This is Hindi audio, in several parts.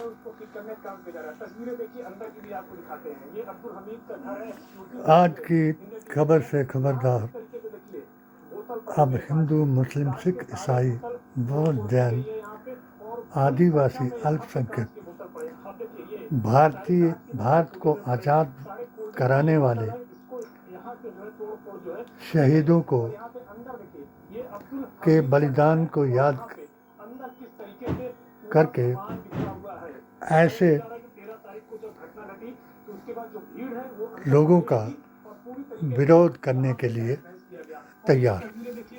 है उसको ठीक करने का काम किया जा रहा है। तस्वीरें देखिए अंदर की भी आपको दिखाते हैं। ये अब्दुल हमीद का घर है। आज की खबर से खबरदार, अब हिंदू, मुस्लिम, सिख, ईसाई, बौद्ध, जैन, आदिवासी, अल्पसंख्यक भारत को आज़ाद कराने वाले शहीदों को के बलिदान को याद करके ऐसे लोगों का विरोध करने के लिए तैयार।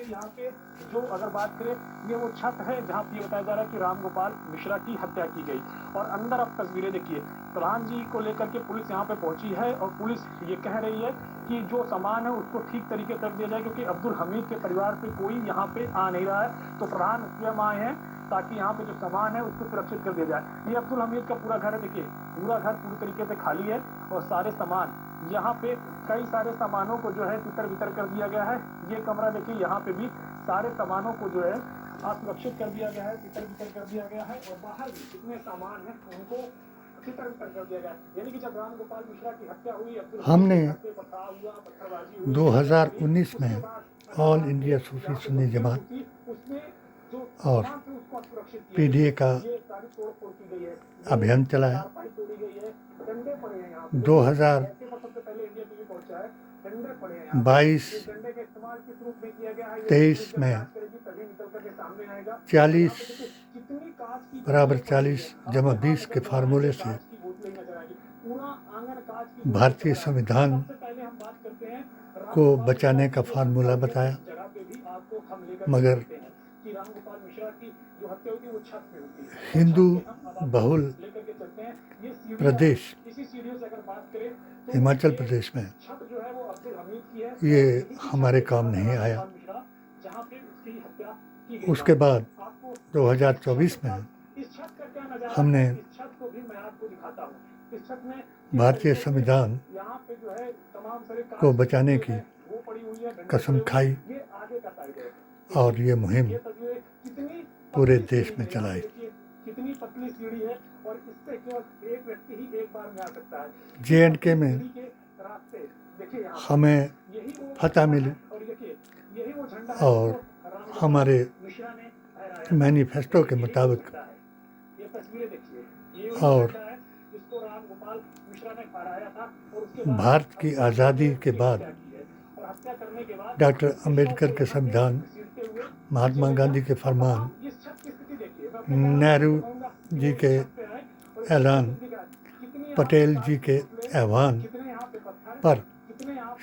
यहाँ पे जो अगर बात करें, ये वो छत है जहाँ पे बताया जा रहा है कि रामगोपाल मिश्रा की हत्या की गई। और अंदर आप तस्वीरें देखिए, प्रधान जी को लेकर के पुलिस यहाँ पे पहुंची है और पुलिस ये कह रही है कि जो सामान है उसको ठीक तरीके से रख दिया जाए, क्योंकि अब्दुल हमीद के परिवार पे कोई यहाँ पे आ नहीं रहा है। तो प्रधान स्वयं आए हैं ताकि यहाँ पे जो सामान है उसको सुरक्षित कर दिया जाए। ये अब्दुल हमीद का पूरा घर है, देखिए पूरा घर पूरी तरीके से खाली है और सारे सामान यहाँ पे कई सारे सामानों को जो है तितर बितर कर दिया गया है। ये कमरा देखिए, यहाँ पे भी सारे सामानों को जो है सुरक्षित कर दिया गया है, तितर बितर कर दिया गया है। और बाहर भी जितने सामान है उनको तितर बितर कर दिया गया है। यानी कि जब रामगोपाल मिश्रा की हत्या हुई, हमने 2019 में ऑल इंडिया सूफी सुन्नी जमात और पीडीए का अभियान चलाया। 2022-23 में 40 बराबर 40 जमा 20 के फार्मूले से भारतीय संविधान को बचाने का फार्मूला बताया, मगर हिंदू बहुल प्रदेश हिमाचल प्रदेश में ये हमारे काम नहीं आया। उसके बाद 2024 में हमने भारतीय संविधान को बचाने की कसम खाई और ये मुहिम पूरे देश में चलाई। JNK में हमें फतह मिली और हमारे मैनिफेस्टो के मुताबिक और भारत की आज़ादी के बाद डॉक्टर अंबेडकर के संविधान, महात्मा गांधी के फरमान, नेहरू जी के ऐलान, पटेल जी के आह्वान पर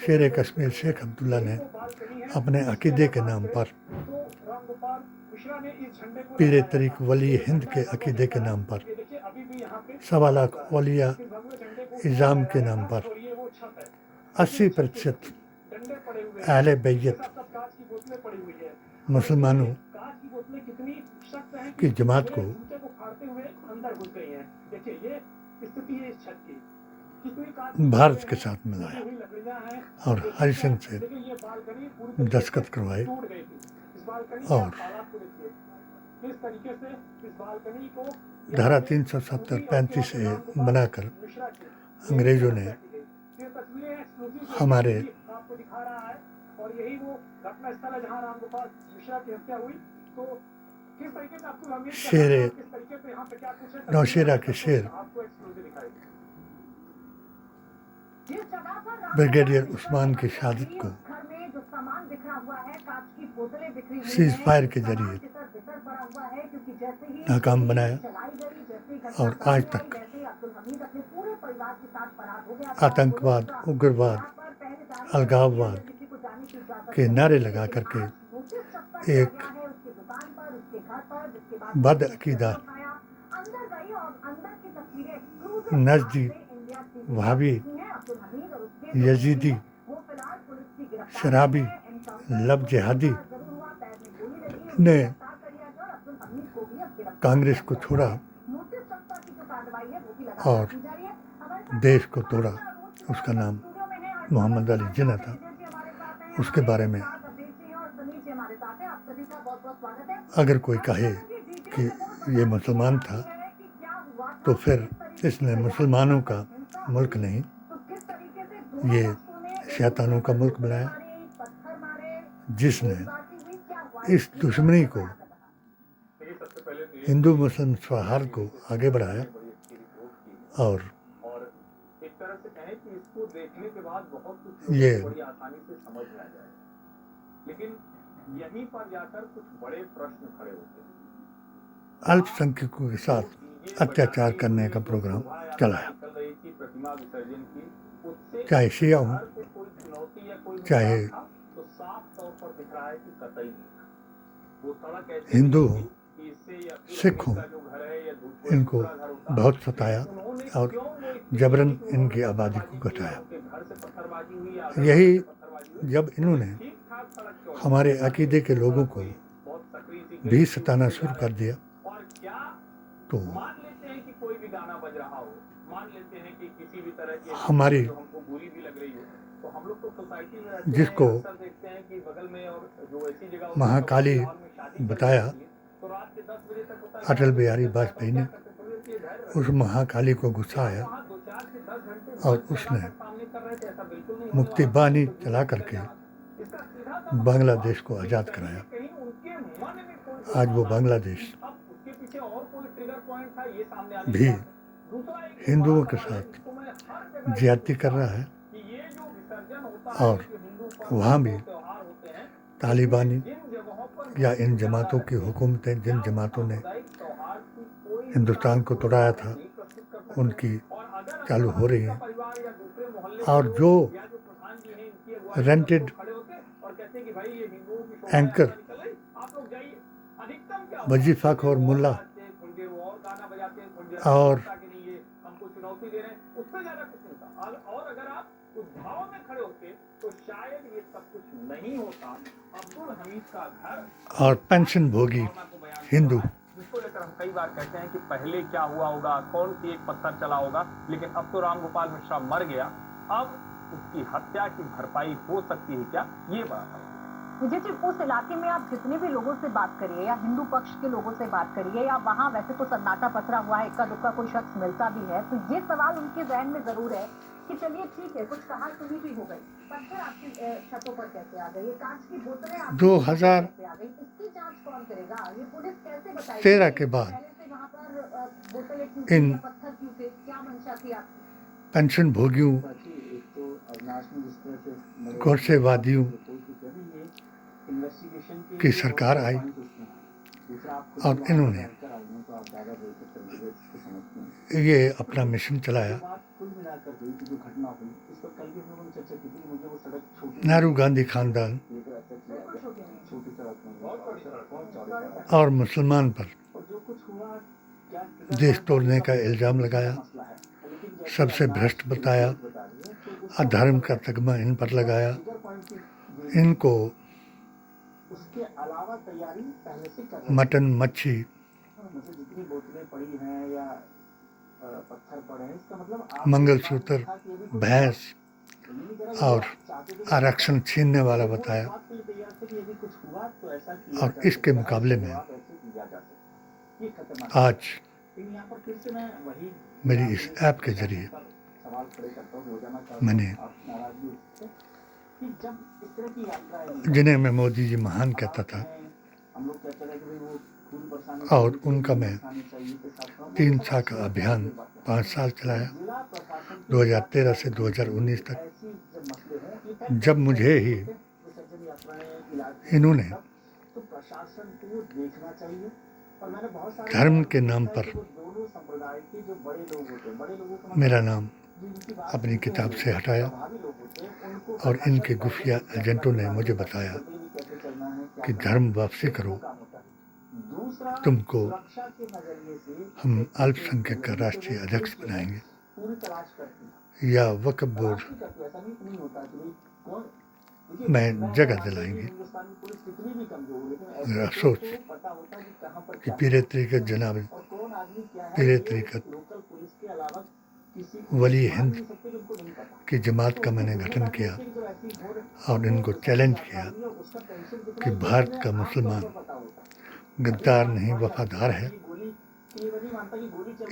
शेर कश्मीर शेख अब्दुल्ला ने अपने अकीदे के नाम पर, पीरे तरीक वली हिंद के अकीदे के नाम पर, 1.25 लाख औलिया इज़ाम के नाम पर 80% अहले बैत मुसलमानों की जमात को भारत के साथ मिलाया और हरिसिंह से दस्तखत करवाए और धारा 370-35 से बनाकर अंग्रेजों ने हमारे शेर नौशेरा के शेर ब्रिगेडियर उस्मान की शहादत को सीज फायर के जरिए नाकाम बनाया और आज तक आतंकवाद, उग्रवाद, अलगाववाद के नारे लगा करके एक बदअकीदा नजदी, वहाबी, यजीदी, शराबी, लब जिहादी ने कांग्रेस को छोड़ा और देश को तोड़ा। उसका नाम मोहम्मद अली जिन्ना था। उसके बारे में अगर कोई कहे कि ये मुसलमान था तो फिर इसने मुसलमानों का मुल्क नहीं, ये शैतानों का मुल्क बनाया, जिसने इस दुश्मनी को, हिंदू मुस्लिम सौहार्द को आगे बढ़ाया और एक तरह से कहें कि इसको देखने के बाद बहुत कुछ ये बड़ी आसानी से समझ में आ जाए, लेकिन यहीं पर जाकर कुछ बड़े प्रश्न खड़े होते हैं। अल्पसंख्यकों के साथ अत्याचार करने का प्रोग्राम चलाया, प्रतिमा विसर्जन की, उससे चाहे शिया हो, कोई चुनौती या कोई चाहे तो साफ तौर पर दिख रहा है कि कतई नहीं। वो सड़क ऐसी हिंदू हो, कि इससे या सिख हो, जो घर है या इनको बहुत सताया और जबरन इनकी आबादी को घटाया। यही जब इन्होंने हमारे अकीदे के लोगों को भी सताना शुरू कर दिया तो हमारी, जिसको महाकाली बताया अटल बिहारी वाजपेयी ने, उस महाकाली को गुस्सा आया और उसने मुक्ति बानी चला करके बांग्लादेश को आज़ाद कराया। आज वो बांग्लादेश भी हिंदुओं के साथ ज्यादती कर रहा है और वहाँ भी तालिबानी या इन जमातों की हुकूमतें, जिन जमातों ने हिंदुस्तान को तोड़ाया था, उनकी चालू हो रही हैं और जो रेंटेड एंकर वजीफाखोर मुल्ला और और पेंशन भोगी हिंदू, जिसको लेकर हम कई बार कहते हैं कि पहले क्या हुआ होगा, कौन सी एक पत्थर चला होगा, लेकिन अब तो राम गोपाल मिश्रा मर गया, अब उसकी हत्या की भरपाई हो सकती है क्या, ये बड़ा सवाल। विजय जी, उस इलाके में आप जितने भी लोगों से बात करिए या हिंदू पक्ष के लोगों से बात करिए या वहाँ वैसे तो सन्नाटा पसरा हुआ है, इक्का दुक्का कोई शख्स मिलता भी है, तो ये सवाल उनके जहन में जरूर है कि चलिए ठीक है, कुछ कहा सुनी भी हो गई, पत्थर आपकी छतों पर कैसे आ गए, कांच की बोतलें 2013 कौन करेगा, ये पुलिस कैसे बताएगी के बाद इन पेंशन भोगियों, गोरसेवादियों की सरकार आई और इन्होंने ये अपना मिशन चलाया। नेहरू गांधी खानदान और मुसलमान पर देश तोड़ने का इल्ज़ाम लगाया, सबसे भ्रष्ट बताया, अधर्म का तगमा इन पर लगाया, इनको मटन, मच्छी, मंगलसूत्र, भैंस और आरक्षण छीनने वाला बताया। और इसके मुकाबले में आज मेरी इस ऐप के जरिए मैंने, जिन्हें मैं मोदी जी महान कहता था और उनका मैं 3 साल का अभियान 5 साल चलाया, 2013 से 2019 तक, जब मुझे ही इन्होंने धर्म के नाम पर मेरा नाम अपनी किताब से हटाया और इनके खुफिया एजेंटों ने मुझे बताया कि धर्म वापसी करो, तुमको हम अल्पसंख्यक का राष्ट्रीय अध्यक्ष बनाएंगे या वक्फ बोर्ड में जगह दिलाएंगे। मेरा अफसोस कि पीर तरीक़त जनाब पीर तरीक़त वली हिंद की जमात का मैंने गठन किया और इनको चैलेंज किया कि भारत का मुसलमान गद्दार नहीं, वफादार है,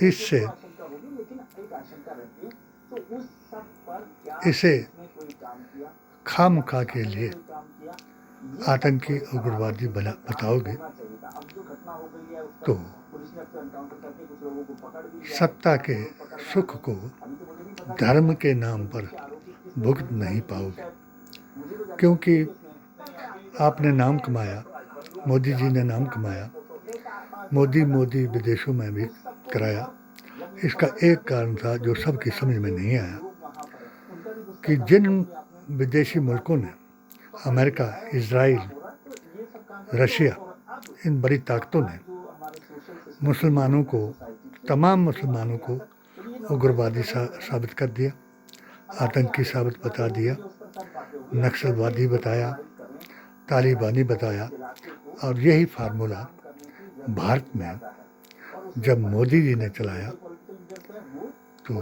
इससे आशंका होगी, लेकिन एक आशंका रहती है तो उस सब पर क्या इसे उसने कोई काम किया, खामखा के लिए कोई काम किया, ये आतंकी बड़े सवाल उग्रवादी है। बना काम बताओगे होना चाहिए था। अब जो घटना हो गई है उसका तो पुलिस ने अपना एनकाउंटर करके कुछ लोगों को पकड़ भी लिया है। सत्ता के लोग पकड़ में आ सुख गए। को अभी तो मुझे नहीं पता कि धर्म के नाम पर उसके आरोपी किस लोग भुगत हैं, नहीं शायद पाओगे, मुझे तो जानकारी क्योंकि नहीं कि उसने आपने नाम कमाया, मोदी जी ने नाम कमाया, मोदी मोदी विदेशों में भी कराया। इसका एक कारण था जो सबकी समझ में नहीं आया कि जिन विदेशी मुल्कों ने, अमेरिका, इजराइल, रशिया, इन बड़ी ताकतों ने मुसलमानों को, तमाम मुसलमानों को उग्रवादी साबित कर दिया, आतंकी साबित बता दिया, नक्सलवादी बताया, तालिबानी बताया। और यही फार्मूला भारत में जब मोदी जी ने चलाया तो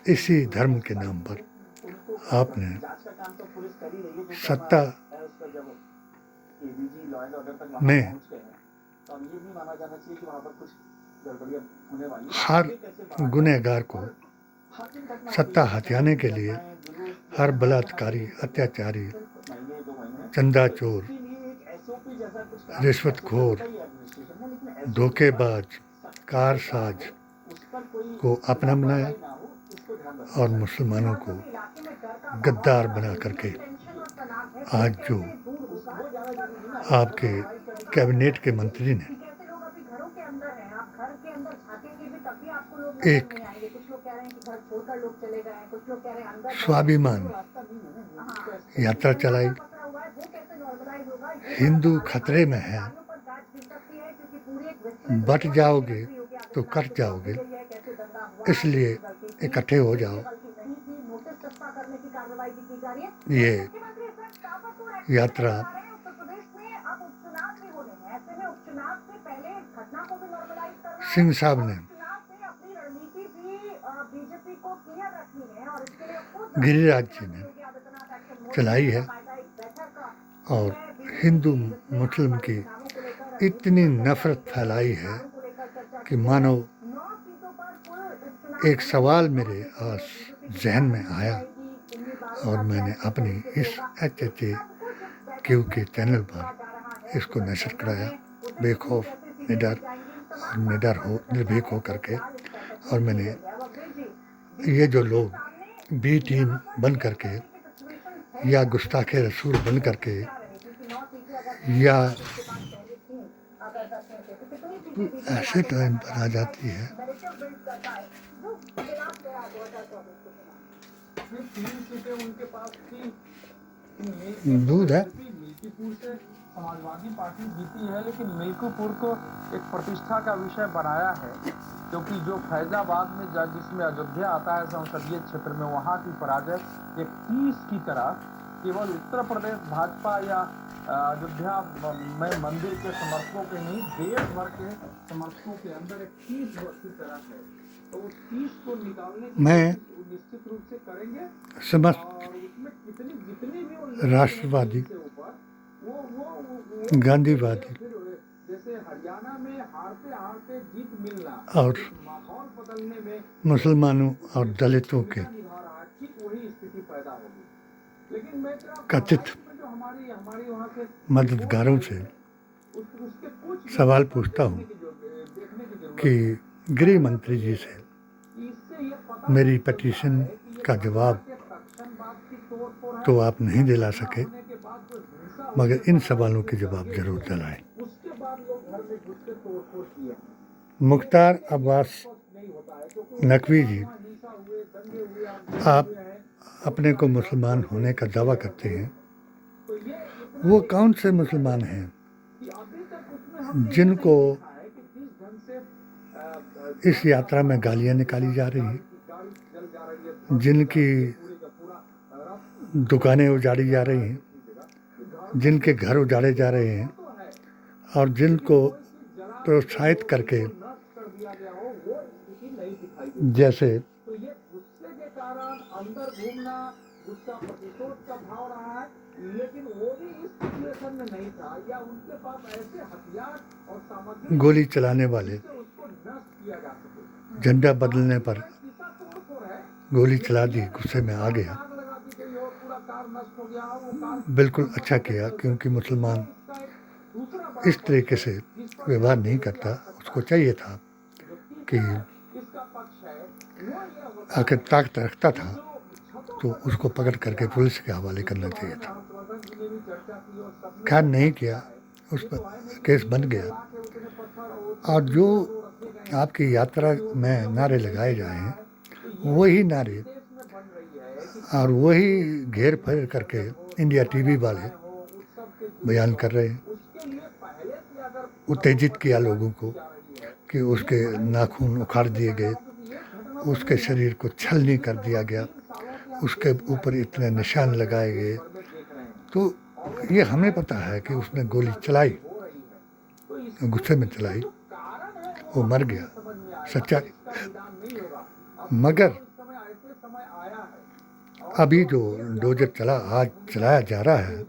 इसी धर्म के नाम पर आपने सत्ता में हर गुनहगार को सत्ता हथियाने के लिए हर बलात्कारी, अत्याचारी, चंदाचोर, रिश्वतखोर, धोखेबाज, कारसाज को अपना बनाया और मुसलमानों को गद्दार बना करके आज जो आपके कैबिनेट के मंत्री ने एक स्वाभिमान यात्रा चलाई, हिंदू खतरे में है, बट जाओगे तो कट जाओगे, इसलिए इकट्ठे हो जाओ। ये यात्रा सिंह साहब ने गिरिराज जी ने चलाई है और हिंदू मुस्लिम की इतनी नफरत फैलाई है कि मानो एक सवाल मेरे जहन में आया और मैंने अपनी इस HHAQ के चैनल पर इसको नशर कराया, बेखौफ, निडर और निर्भीक हो करके। और मैंने ये जो लोग बी टीम बन करके या गुस्ताखे रसूल बन करके या ऐसे टाइम पर आ जाती है, दूध है। मिल्कीपुर से समाजवादी पार्टी जीती है, लेकिन मिल्कीपुर को एक प्रतिष्ठा का विषय बनाया है, क्योंकि जो फैजाबाद में जिसमें अयोध्या आता है संसदीय क्षेत्र में, वहां की पराजय एक 30 की तरह केवल उत्तर प्रदेश भाजपा या अयोध्या में मंदिर के समर्थकों के नहीं, देश भर के समर्थकों के अंदर एक 30 की तरह है। तो उस 30 को निकालने की मैं निश्चित रूप से करेंगे समस्त और उसमें जितनी भी राष्ट्रवादी, गांधीवादी जैसे हरियाणा में हारते हारते जीत मिलना और माहौल बदलने में मुसलमानों और दलितों के वही स्थिति पैदा होगी। लेकिन मैं कथित जो हमारी वहाँ के मददगारों से उसके कुछ सवाल पूछता हूँ कि गृह मंत्री जी से मेरी पिटीशन का जवाब तो आप नहीं दिला सके, मगर इन सवालों के जवाब जरूर दिलाएं। मुख्तार अब्बास नकवी जी, आप अपने को मुसलमान होने का दावा करते हैं। वो कौन से मुसलमान हैं जिनको इस यात्रा में गालियां निकाली जा रही हैं, जिनकी दुकानें उजाड़ी जा रही हैं, जिनके घर उजाड़े जा रहे हैं और जिनको प्रोत्साहित करके, जैसे गोली चलाने वाले झंडा बदलने पर गोली चला दी, गुस्से में आ गया। बिल्कुल अच्छा किया, क्योंकि मुसलमान इस तरीके से व्यवहार नहीं करता। उसको चाहिए था कि आखिर ताकत रखता था तो उसको पकड़ करके पुलिस के हवाले करना चाहिए था। खैर नहीं किया, उस पर केस बन गया। और जो आपकी यात्रा में नारे लगाए जाए हैं, वही नारे और वही घेर फेर करके इंडिया टीवी वाले बयान कर रहे हैं। उत्तेजित किया लोगों को कि उसके नाखून उखाड़ दिए गए, उसके शरीर को छलनी कर दिया गया, उसके ऊपर इतने निशान लगाए गए। तो ये हमें पता है कि उसने गोली चलाई, गुस्से में चलाई, वो मर गया, सच्चाई। मगर अभी जो डोजर आज चलाया जा रहा है,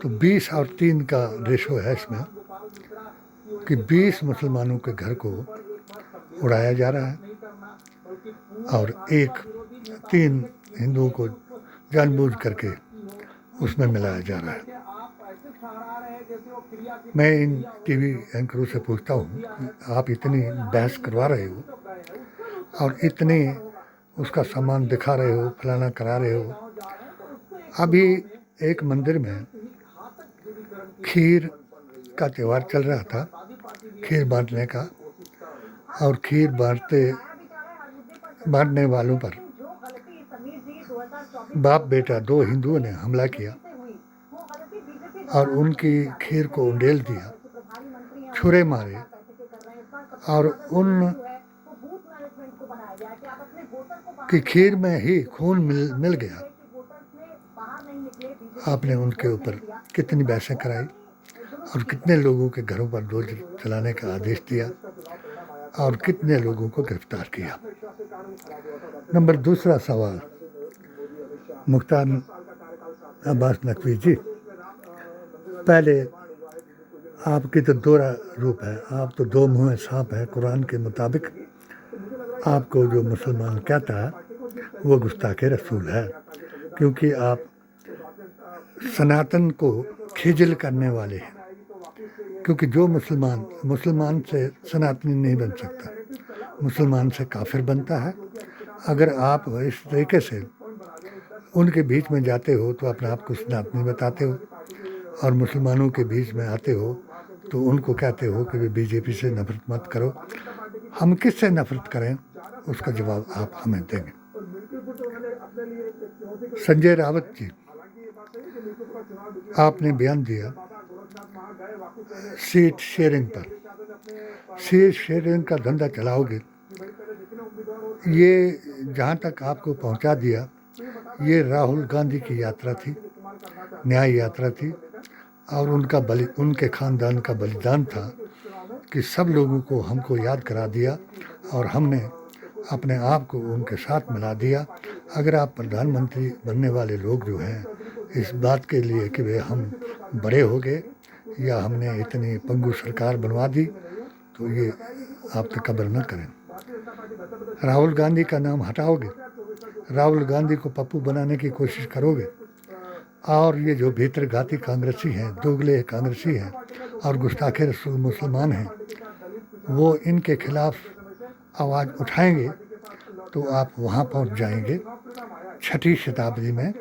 तो 20 और 3 का रेशो है इसमें कि 20 मुसलमानों के घर को उड़ाया जा रहा है और 3 हिंदुओं को जानबूझ करके उसमें मिलाया जा रहा है। मैं इन टीवी एंकरों से पूछता हूँ कि आप इतनी बहस करवा रहे हो और इतने उसका सामान दिखा रहे हो, फलाना करा रहे हो। अभी एक मंदिर में खीर का त्यौहार चल रहा था, खीर बांटने का, और खीर बांटने वालों पर बाप बेटा 2 हिंदुओं ने हमला किया और उनकी खीर को उंडेल दिया, छुरे मारे और उन की खीर में ही खून मिल गया। आपने उनके ऊपर कितनी बहसें कराई और कितने लोगों के घरों पर डोजर चलाने का आदेश दिया और कितने लोगों को गिरफ्तार किया। नंबर दूसरा सवाल, मुख्तार अब्बास नकवी जी, पहले आपकी तो 2 रूप है, आप तो 2 मुँह सांप है। कुरान के मुताबिक आपको जो मुसलमान कहता है वो गुस्ताखे रसूल है, क्योंकि आप सनातन को खिजल करने वाले हैं। क्योंकि जो मुसलमान से सनातनी नहीं बन सकता, मुसलमान से काफिर बनता है। अगर आप इस तरीके से उनके बीच में जाते हो तो अपने आप को सनातनी बताते हो, और मुसलमानों के बीच में आते हो तो उनको कहते हो कि वे बीजेपी से नफरत मत करो। हम किससे नफरत करें, उसका जवाब आप हमें देंगे। संजय रावत जी, आपने बयान दिया सीट शेयरिंग पर। सीट शेयरिंग का धंधा चलाओगे, ये जहाँ तक आपको पहुँचा दिया, ये राहुल गांधी की यात्रा थी, न्याय यात्रा थी, और उनके खानदान का बलिदान था कि सब लोगों को हमको याद करा दिया और हमने अपने आप को उनके साथ मिला दिया। अगर आप प्रधानमंत्री बनने वाले लोग जो हैं, इस बात के लिए कि वे हम बड़े हो गए या हमने इतनी पंगु सरकार बनवा दी, तो ये आप तकबर न करें। राहुल गांधी का नाम हटाओगे, राहुल गांधी को पप्पू बनाने की कोशिश करोगे, और ये जो भीतरघाती कांग्रेसी हैं, दोगले कांग्रेसी हैं और गुस्ताखे रसूल मुसलमान हैं, वो इनके खिलाफ आवाज़ उठाएंगे तो आप वहाँ पहुँच जाएंगे 6ठी शताब्दी में,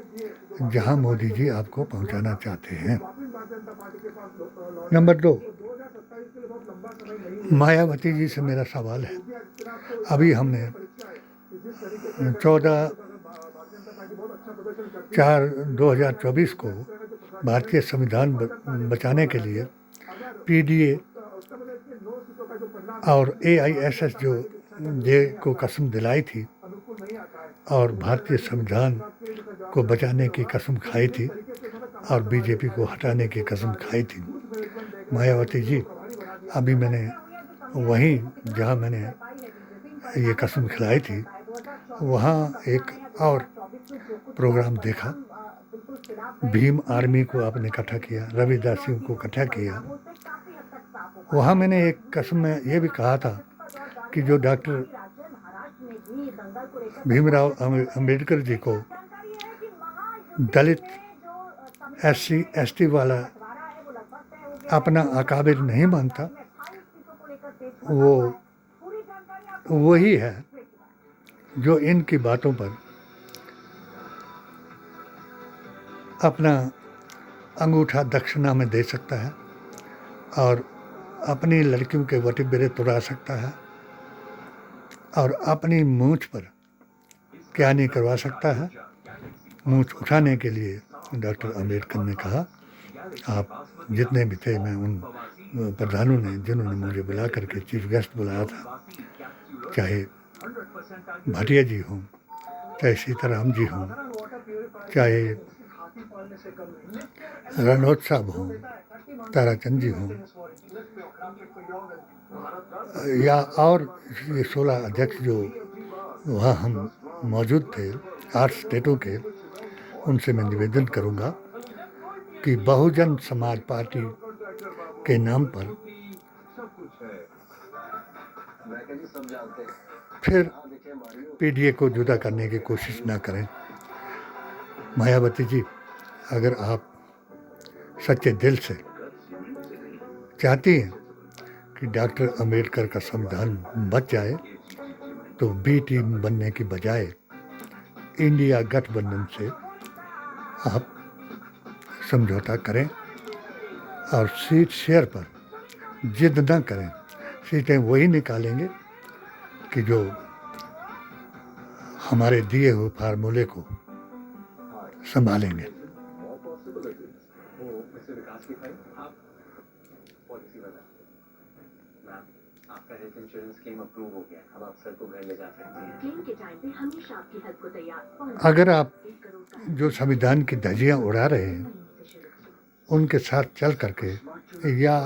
जहाँ मोदी जी आपको पहुँचाना चाहते हैं। नंबर 2, मायावती जी से मेरा सवाल है। अभी हमने 14/4/2024 को भारतीय संविधान बचाने के लिए पीडीए और एआईएसएस जे को कसम दिलाई थी और भारतीय संविधान को बचाने की कसम खाई थी और बीजेपी को हटाने की कसम खाई थी। मायावती जी, अभी मैंने वहीं जहां मैंने ये कसम खिलाई थी, वहाँ एक और प्रोग्राम देखा। भीम आर्मी को आपने इकट्ठा किया, रविदासियों को इकट्ठा किया। वहाँ मैंने एक कसम में ये भी कहा था कि जो डॉक्टर भीमराव अंबेडकर जी को दलित SC ST वाला अपना अकाबिर नहीं मानता, वो वही है जो इनकी बातों पर अपना अंगूठा दक्षिणा में दे सकता है और अपनी लड़कियों के वटीबेरे तुड़ा सकता है और अपनी मूंछ पर क्या नहीं करवा सकता है। मूंछ उठाने के लिए डॉक्टर अंबेडकर ने कहा, आप जितने भी थे, मैं उन प्रधानों ने जिन्होंने मुझे बुला करके चीफ गेस्ट बुलाया था, चाहे भाटिया जी हों, चाहे सीताराम जी हों, चाहे रणौत साहब हों, ताराचंद जी हों, या और ये 16 अध्यक्ष जो वहाँ हम मौजूद थे 8 स्टेटों के, उनसे मैं निवेदन करूँगा कि बहुजन समाज पार्टी के नाम पर फिर PDA को जुदा करने की कोशिश ना करें। मायावती जी, अगर आप सच्चे दिल से चाहती हैं कि डॉक्टर अंबेडकर का संविधान बच जाए, तो B टीम बनने की बजाय इंडिया गठबंधन से आप समझौता करें और सीट शेयर पर जिद न करें। सीटें वही निकालेंगे कि जो हमारे दिए हुए फार्मूले को संभालेंगे। आपका हेल्थ इंश्योरेंस क्लेम अप्रूव हो गया, अब आप सर को घर ले जा सकते हैं। क्लेम के टाइम पे हमेशा आपकी हेल्प को तैयार। अगर आप जो संविधान की धज्जियां उड़ा रहे हैं उनके साथ चल करके या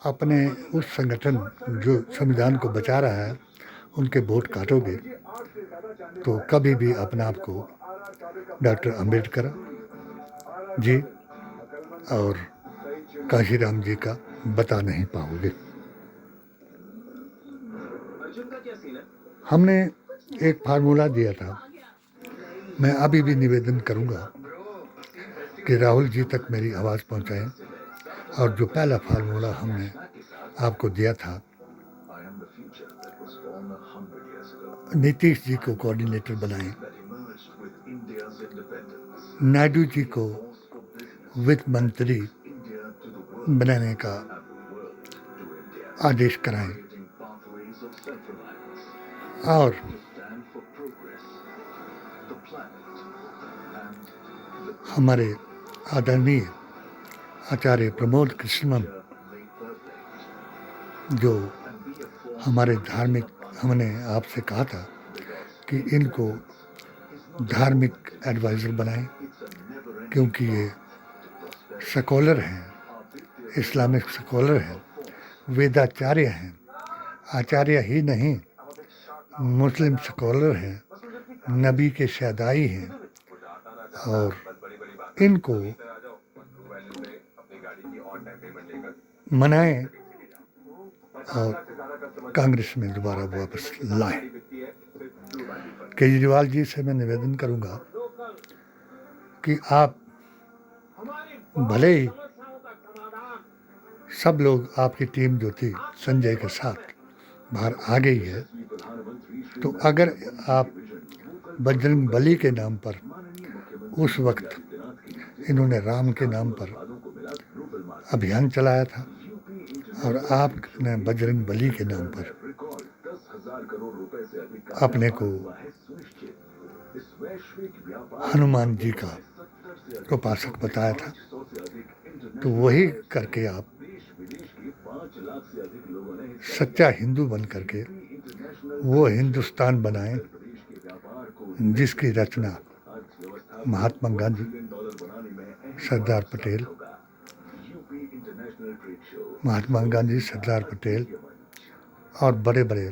अपने उस संगठन जो संविधान को बचा रहा है उनके वोट काटोगे, तो कभी भी अपने आप को डॉक्टर अंबेडकर जी और काशीराम जी का बता नहीं पाओगे। हमने एक फार्मूला दिया था, मैं अभी भी निवेदन करूंगा कि राहुल जी तक मेरी आवाज़ पहुंचाएं, और जो पहला फार्मूला हमने आपको दिया था, नीतीश जी को कोऑर्डिनेटर बनाएं, नायडू जी को वित्त मंत्री बनाने का आदेश कराएं और हमारे आदरणीय आचार्य प्रमोद कृष्णम जो हमारे धार्मिक, हमने आपसे कहा था कि इनको धार्मिक एडवाइज़र बनाएं, क्योंकि ये स्कॉलर हैं, इस्लामिक स्कॉलर हैं, वेदाचार्य हैं, आचार्य ही नहीं मुस्लिम स्कॉलर हैं, नबी के शहदाई हैं, और इनको मनाएं और कांग्रेस में दोबारा वापस लाएं। केजरीवाल जी से मैं निवेदन करूंगा कि आप भले ही सब लोग, आपकी टीम जो थी संजय के साथ बाहर आ गई है, तो अगर आप बजरंग बली के नाम पर उस वक्त इन्होंने राम के नाम पर अभियान चलाया था और आपने बजरंग बली के नाम पर अपने को हनुमान जी का उपासक बताया था, तो वही करके आप सच्चा हिंदू बन करके वो हिंदुस्तान बनाएं जिसकी रचना महात्मा गांधी, सरदार पटेल, महात्मा गांधी, सरदार पटेल और बड़े बड़े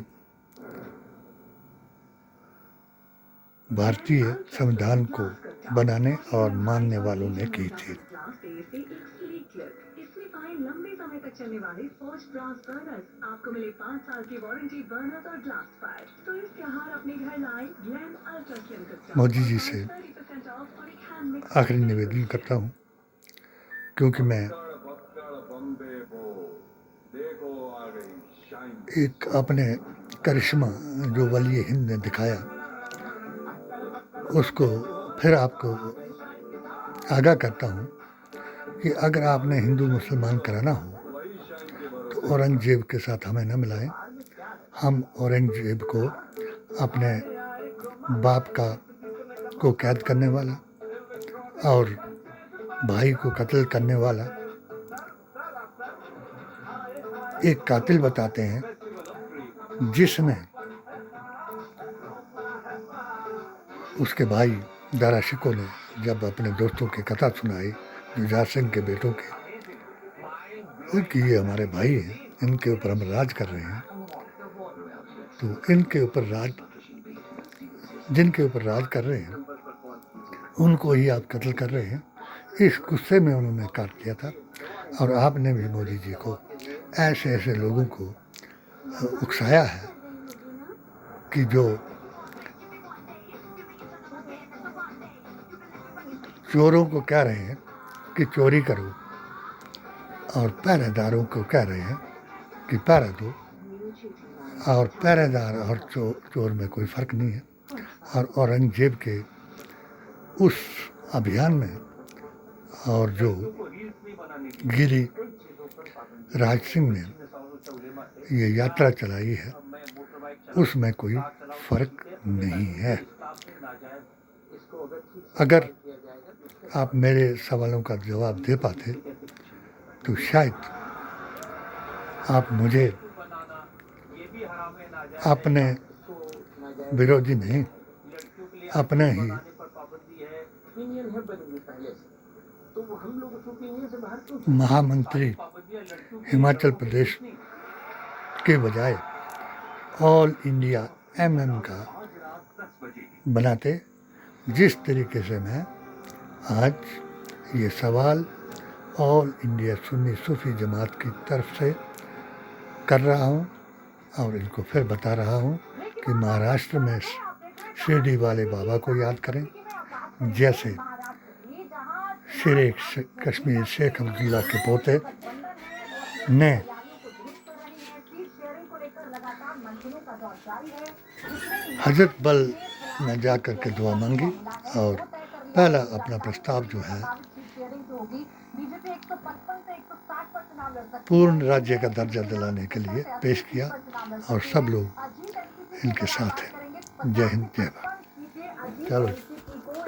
भारतीय संविधान को बनाने और मानने वालों ने की थी। समय तक चलने वाले फॉर्ज ब्रास बर्नर्स आपको मिले 5 साल की वारंटी बर्नर्स और ग्लास पर। तो इस त्योहार अपने घर लाए glam ultra slim cooker. Modi ji से 30% ऑफ और एक हैंड मिक्स। आखिरी निवेदन करता हूँ, क्योंकि मैं एक अपने करिश्मा जो वली हिंद ने दिखाया उसको फिर आपको आगाह करता हूँ कि अगर आपने हिंदू मुसलमान कराना हो तो औरंगजेब के साथ हमें न मिलाएं। हम औरंगजेब को अपने बाप को कैद करने वाला और भाई को कत्ल करने वाला एक कातिल बताते हैं, जिसने उसके भाई दारा शिकोह ने जब अपने दोस्तों की कथा सुनाई जुझार सिंह के बेटों की कि ये हमारे भाई हैं, इनके ऊपर हम राज कर रहे हैं, तो इनके ऊपर राज जिनके ऊपर राज कर रहे हैं उनको ही आप कत्ल कर रहे हैं। इस गुस्से में उन्होंने काट दिया था। और आपने भी मोदी जी को ऐसे ऐसे लोगों को उकसाया है कि जो चोरों को कह रहे हैं कि चोरी करो और पहरेदारों को कह रहे हैं कि पहरा दो, और पहरेदार और चोर में कोई फ़र्क नहीं है। और औरंगजेब के उस अभियान में और जो गिरी राज सिंह ने ये यात्रा चलाई है उसमें कोई फ़र्क नहीं है। अगर आप मेरे सवालों का जवाब दे पाते तो शायद आप मुझे अपने विरोधी नहीं, अपने ही महामंत्री हिमाचल प्रदेश के बजाय ऑल इंडिया एमएम का बनाते। जिस तरीके से मैं आज ये सवाल ऑल इंडिया सुन्नी सूफी जमात की तरफ से कर रहा हूँ और इनको फिर बता रहा हूँ कि महाराष्ट्र में शिरडी वाले बाबा को याद करें, जैसे शेर कश्मीर शेख अब्दुल्ला के पोते ने हजरत बल में जा कर के दुआ मांगी और पहला अपना प्रस्ताव जो है पूर्ण राज्य का दर्जा दिलाने के लिए पेश किया और सब लोग इनके साथ हैं। जय हिंद, जय भारत। चलो।